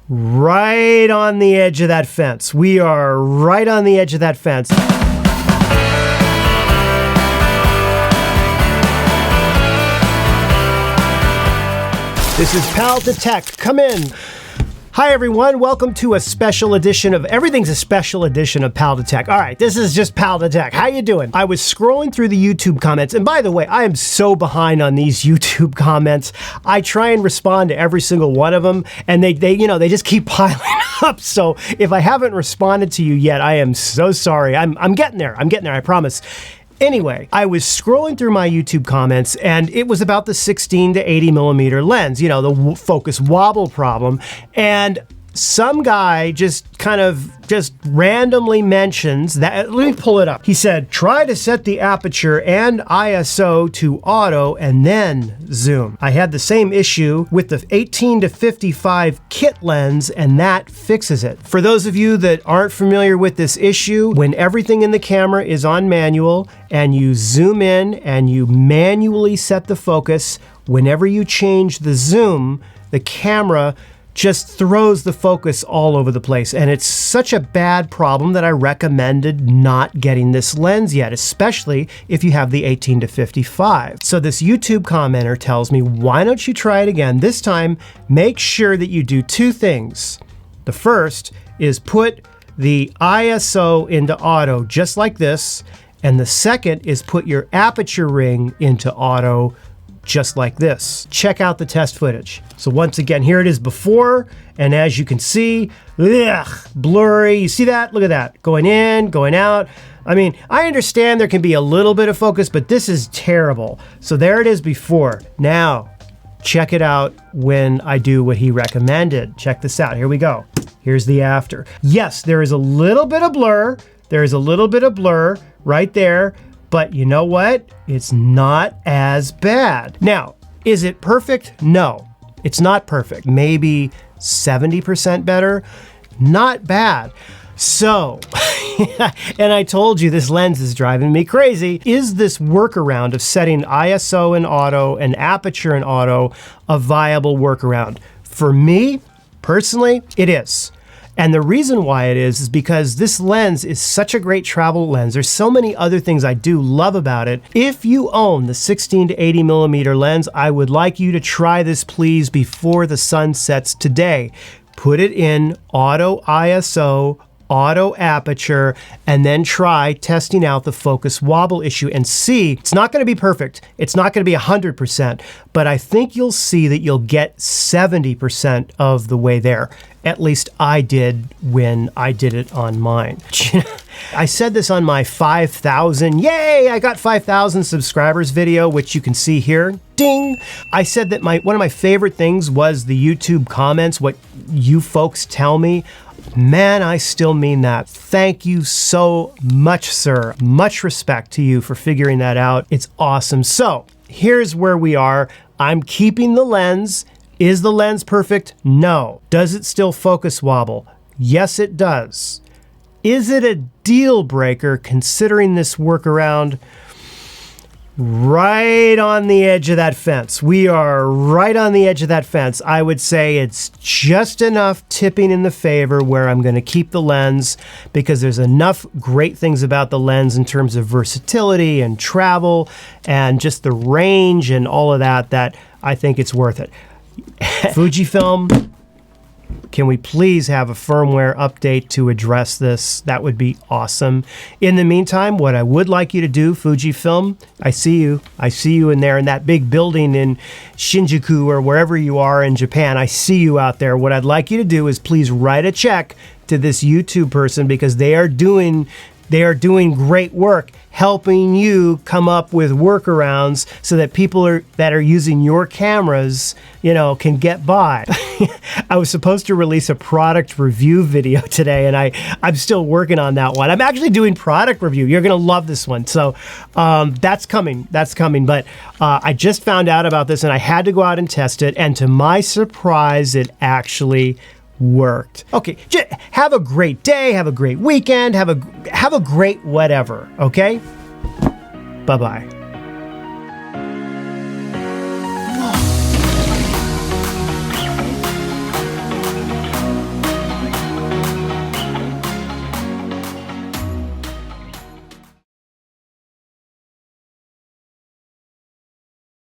right on the edge of that fence. We are right on the edge of that fence. This is Pal Detect. Come in. Hi everyone, welcome to a special edition of, everything's a special edition of Pal Detect. All right, this is just Pal Detect. How you doing? I was scrolling through the YouTube comments, and by the way, I am so behind on these YouTube comments. I try and respond to every single one of them, and they just keep piling up. So if I haven't responded to you yet, I am so sorry. I'm getting there. I promise. Anyway, I was scrolling through my YouTube comments, and it was about the 16-80mm lens, the focus wobble problem. And some guy just randomly mentions that. Let me pull it up. He said, try to set the aperture and ISO to auto and then zoom. I had the same issue with the 18-55 kit lens, and that fixes it. For those of you that aren't familiar with this issue, when everything in the camera is on manual and you zoom in and you manually set the focus, whenever you change the zoom, the camera just throws the focus all over the place. And it's such a bad problem that I recommended not getting this lens yet, especially if you have the 18-55. So this YouTube commenter tells me, why don't you try it again? This time, make sure that you do two things. The first is put the ISO into auto, just like this. And the second is put your aperture ring into auto, just like this. Check out the test footage. So once again, here it is before, and as you can see, blurry. You see that? Look at that. Going in, going out. I mean, I understand there can be a little bit of focus, but this is terrible. So there it is before. Now, check it out when I do what he recommended. Check this out. Here we go. Here's the after. Yes, there is a little bit of blur. There is a little bit of blur right there. But you know what? It's not as bad. Now, is it perfect? No, it's not perfect. Maybe 70% better. Not bad. So, and I told you this lens is driving me crazy. Is this workaround of setting ISO in auto and aperture in auto a viable workaround? For me, personally, it is. And the reason why it is because this lens is such a great travel lens. There's so many other things I do love about it. If you own the 16-80mm lens, I would like you to try this, please, before the sun sets today. Put it in auto ISO, auto aperture, and then try testing out the focus wobble issue and see. It's not going to be perfect. It's not going to be 100%, but I think you'll see that you'll get 70% of the way there. At least I did when I did it on mine. I said this on my 5,000, yay, I got 5,000 subscribers video, which you can see here. Ding! I said that one of my favorite things was the YouTube comments, what you folks tell me. Man, I still mean that. Thank you so much, sir. Much respect to you for figuring that out. It's awesome. So here's where we are. I'm keeping the lens. Is the lens perfect? No. Does it still focus wobble? Yes, it does. Is it a deal breaker considering this workaround? Right on the edge of that fence. We are right on the edge of that fence. I would say it's just enough tipping in the favor where I'm going to keep the lens because there's enough great things about the lens in terms of versatility and travel and just the range and all of that, that I think it's worth it. Fujifilm, can we please have a firmware update to address this? That would be awesome. In the meantime, what I would like you to do, Fujifilm, I see you in there in that big building in Shinjuku or wherever you are in Japan. I see you out there. What I'd like you to do is please write a check to this YouTube person because they are doing great work helping you come up with workarounds so that people that are using your cameras, can get by. I was supposed to release a product review video today, and I'm still working on that one. I'm actually doing product review. You're going to love this one. So that's coming. But I just found out about this, and I had to go out and test it. And to my surprise, it actually worked. Okay, have a great day, have a great weekend, have a great whatever, okay? Bye-bye.